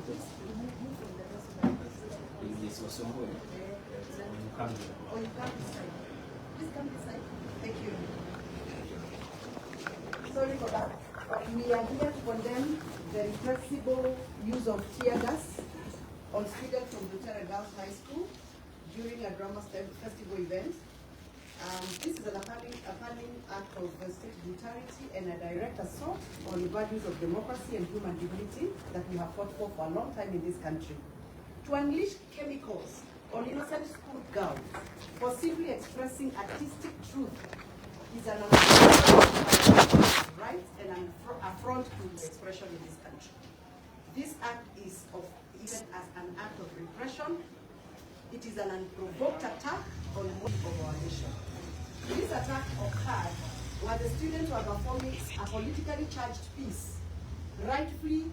Oh, you come this side. Please come this side. Thank you. Sorry for that. We are here to condemn the irrepressible use of tear gas on students from Butere Girls High School during a drama festival event. This is an appalling act of state brutality and a direct assault on the values of democracy and human dignity that we have fought for a long time in this country. To unleash chemicals on innocent school girls for simply expressing artistic truth is an right and an affront to expression in this country. This act is even as an act of repression. It is an unprovoked attack on the of our nation. This attack occurred while the students were performing a politically charged piece, rightfully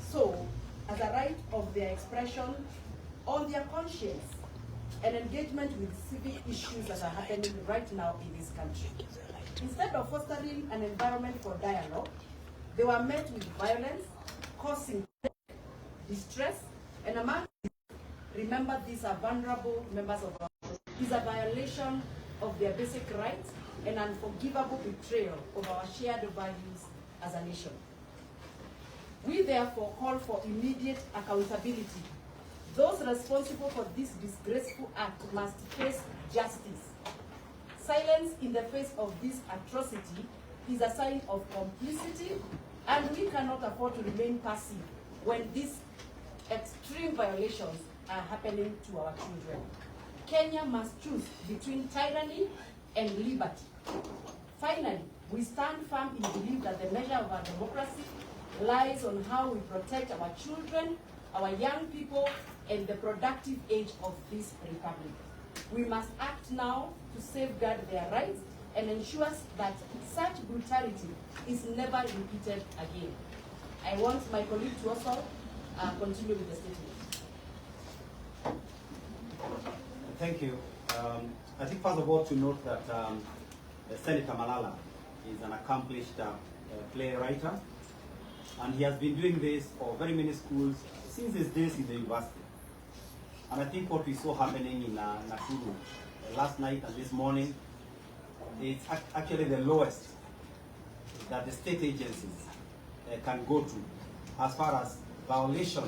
so, as a right of their expression on their conscience and engagement with civic issues that are happening right now in this country. Instead of fostering an environment for dialogue, they were met with violence, causing distress, and among remember these are vulnerable members of our society. It is a violation of their basic rights and unforgivable betrayal of our shared values as a nation. We therefore call for immediate accountability. Those responsible for this disgraceful act must face justice. Silence in the face of this atrocity is a sign of complicity, and we cannot afford to remain passive when these extreme violations are happening to our children. Kenya must choose between tyranny and liberty. Finally, we stand firm in belief that the measure of our democracy lies on how we protect our children, our young people, and the productive age of this republic. We must act now to safeguard their rights and ensure that such brutality is never repeated again. I want my colleague to also continue with the statement. Thank you. I think first of all to note that Senator Malala is an accomplished playwright, and he has been doing this for very many schools since his days in the university. And I think what we saw happening in Nakuru last night and this morning is actually the lowest that the state agencies can go to as far as violation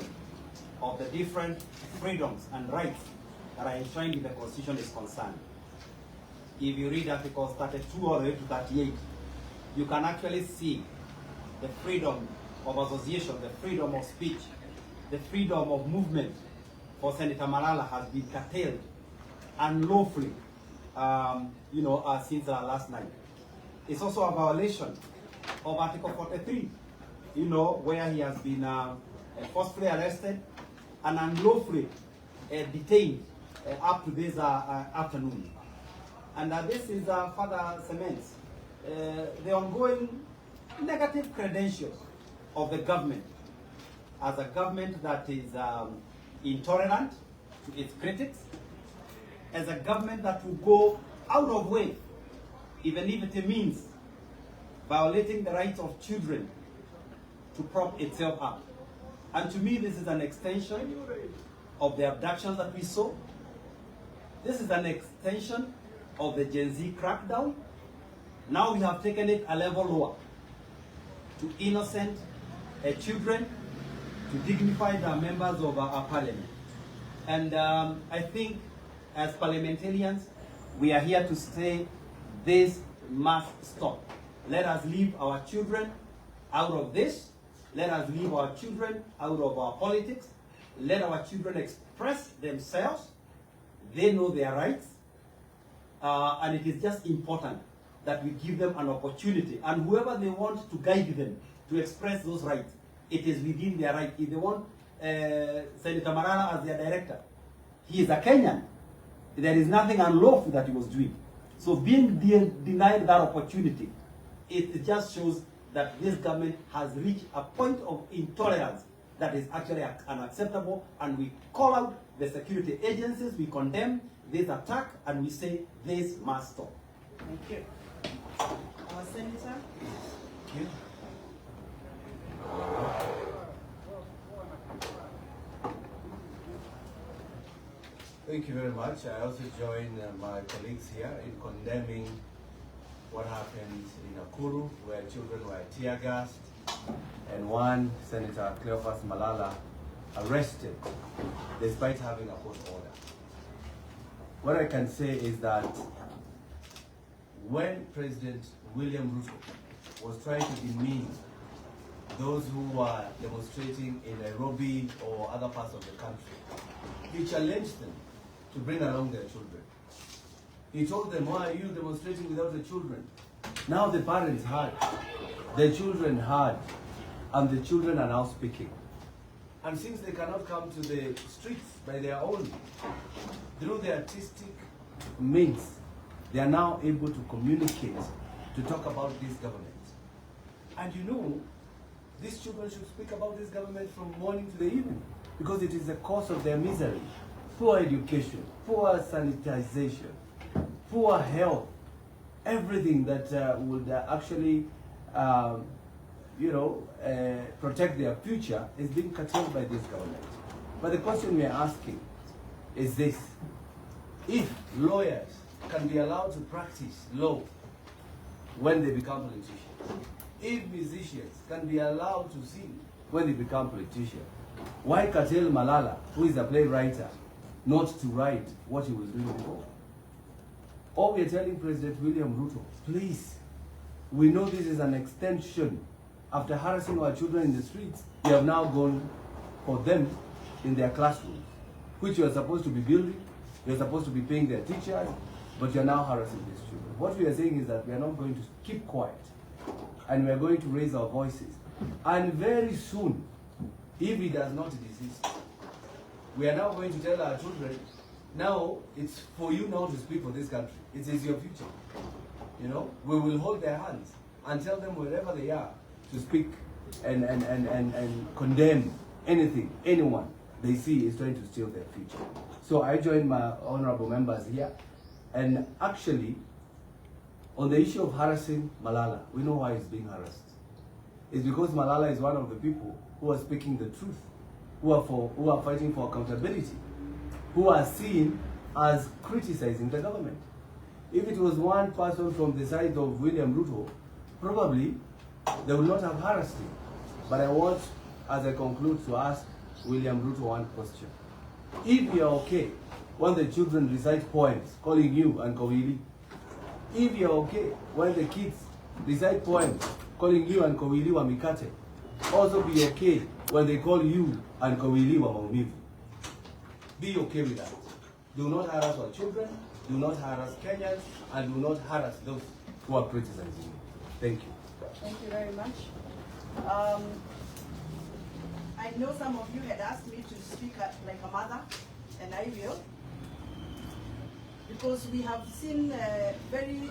of the different freedoms and rights that are enshrined in the Constitution is concerned. If you read Articles 32 all the way to 38, you can actually see the freedom of association, the freedom of speech, the freedom of movement for Senator Malala has been curtailed unlawfully, since last night. It's also a violation of Article 43, where he has been forcefully arrested and unlawfully detained up to this afternoon. And this is further cements the ongoing negative credentials of the government as a government that is intolerant to its critics, as a government that will go out of way, even if it means violating the rights of children to prop itself up. And to me, this is an extension of the abductions that we saw. This is an extension of the Gen Z crackdown. Now we have taken it a level lower to innocent children, to dignify the members of our parliament. And I think as parliamentarians, we are here to say this must stop. Let us leave our children out of this. Let us leave our children out of our politics. Let our children express themselves. They know their rights. And it is just important that we give them an opportunity. And whoever they want to guide them to express those rights, it is within their right. If they want Senator Malala as their director, he is a Kenyan. There is nothing unlawful that he was doing. So being denied that opportunity, it just shows that this government has reached a point of intolerance that is actually unacceptable, and we call out the security agencies, we condemn this attack, and we say this must stop. Thank you. Our Senator. Thank you. Thank you very much. I also join my colleagues here in condemning what happened in Nakuru, where children were tear gassed, and one, Senator Cleophas Malala, arrested despite having a court order. What I can say is that when President William Ruto was trying to demean those who were demonstrating in Nairobi or other parts of the country, he challenged them to bring along their children. He told them, why are you demonstrating without the children? Now the parents heard, the children heard, and the children are now speaking. And since they cannot come to the streets by their own, through the artistic means, they are now able to communicate, to talk about this government. And you know, these children should speak about this government from morning to the evening, because it is the cause of their misery. Poor education, poor sanitization, poor health, everything that would actually, protect their future is being curtailed by this government. But the question we are asking is this: if lawyers can be allowed to practice law when they become politicians, if musicians can be allowed to sing when they become politicians, why curtail Malala, who is a playwright, not to write what he was doing before? Or we are telling President William Ruto, please, we know this is an extension. After harassing our children in the streets, you have now gone for them in their classrooms, which you are supposed to be building, you are supposed to be paying their teachers, but you are now harassing these children. What we are saying is that we are not going to keep quiet, and we are going to raise our voices. And very soon, if he does not desist, we are now going to tell our children, now it's for you now to speak for this country. It is your future. You know, we will hold their hands and tell them wherever they are to speak and condemn anything, anyone they see is trying to steal their future. So I join my honorable members here, and actually, on the issue of harassing Malala, we know why he's being harassed. It's because Malala is one of the people who are speaking the truth, who are fighting for accountability, who are seen as criticizing the government. If it was one person from the side of William Ruto, probably they would not have harassed him. But I want, as I conclude, to ask William Ruto one question. If you are okay when the children recite poems calling you and Kowili, if you are okay when the kids recite poems calling you and Kowili wa mikate, also be okay when they call you and Kowili wa maumivu. Be okay with that. Do not harass our children, do not harass Kenyans, and do not harass those who are criticizing you. Thank you. Thank you very much. I know some of you had asked me to speak like a mother, and I will, because we have seen very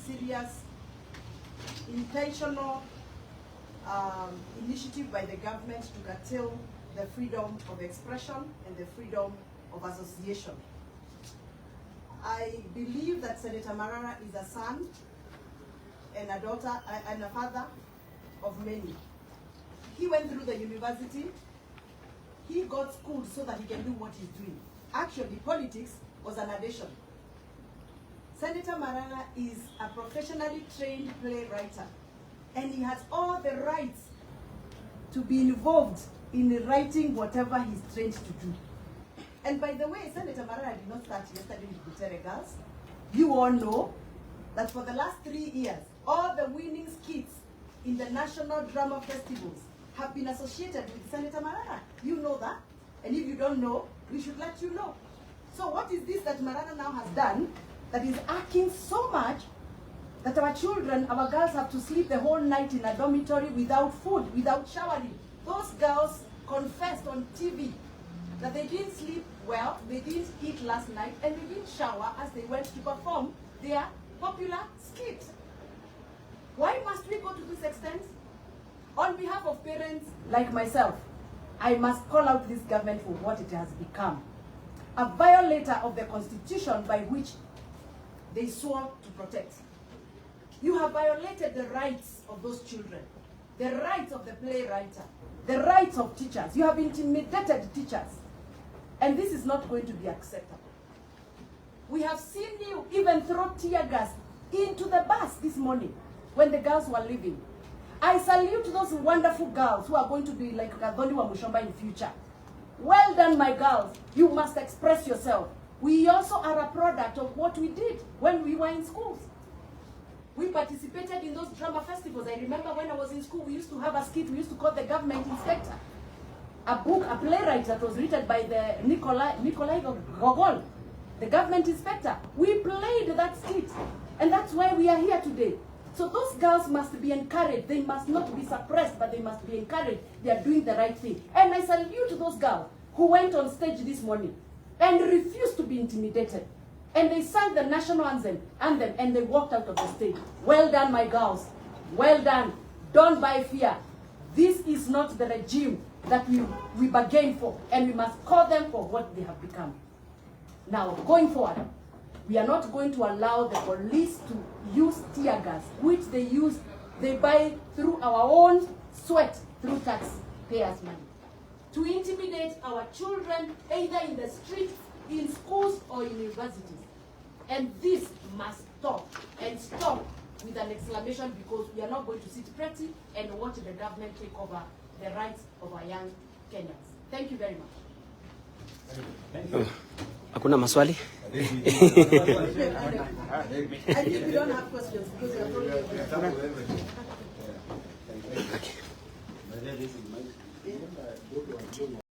serious, intentional initiative by the government to curtail the freedom of expression and the freedom of association. I believe that Senator Marara is a son and a daughter and a father of many. He went through the university. He got schooled so that he can do what he's doing. Actually, politics was an addition. Senator Marara is a professionally trained playwright, and he has all the rights to be involved in writing whatever he's trained to do. And by the way, Senator Marara did not start yesterday with Butere girls. You all know that for the last 3 years, all the winning skits in the national drama festivals have been associated with Senator Marara. You know that. And if you don't know, we should let you know. So what is this that Marara now has done that is arcing so much that our children, our girls have to sleep the whole night in a dormitory without food, without showering? Those girls confessed on TV that they didn't sleep well, they didn't eat last night, and they didn't shower as they went to perform their popular skit. Why must we go to this extent? On behalf of parents like myself, I must call out this government for what it has become. A violator of the constitution by which they swore to protect. You have violated the rights of those children, the rights of the playwright, the rights of teachers. You have intimidated teachers. And this is not going to be acceptable. We have seen you even throw tear gas into the bus this morning when the girls were leaving. I salute those wonderful girls who are going to be like Wamuchomba in future. Well done, my girls. You must express yourself. We also are a product of what we did when we were in schools. We participated in those drama festivals. I remember when I was in school, we used to have a skit we used to call the government inspector. A book, a playwright that was written by the Nikolai Gogol, the government inspector. We played that skit, and that's why we are here today. So those girls must be encouraged. They must not be suppressed, but they must be encouraged. They are doing the right thing. And I salute those girls who went on stage this morning and refused to be intimidated. And they sang the national anthem, and they walked out of the stage. Well done, my girls. Well done. Don't buy fear. This is not the regime that we bargained for, and we must call them for what they have become. Now, going forward, we are not going to allow the police to use tear gas, which they buy through our own sweat, through taxpayers' money, to intimidate our children, either in the streets, in schools, or in universities. And this must stop, and stop with an exclamation, because we are not going to sit pretty and watch the government take over the rights of our young Kenyans. Thank you very much. Thank you. Hakuna maswali? I think we don't have questions because we are probably... Okay.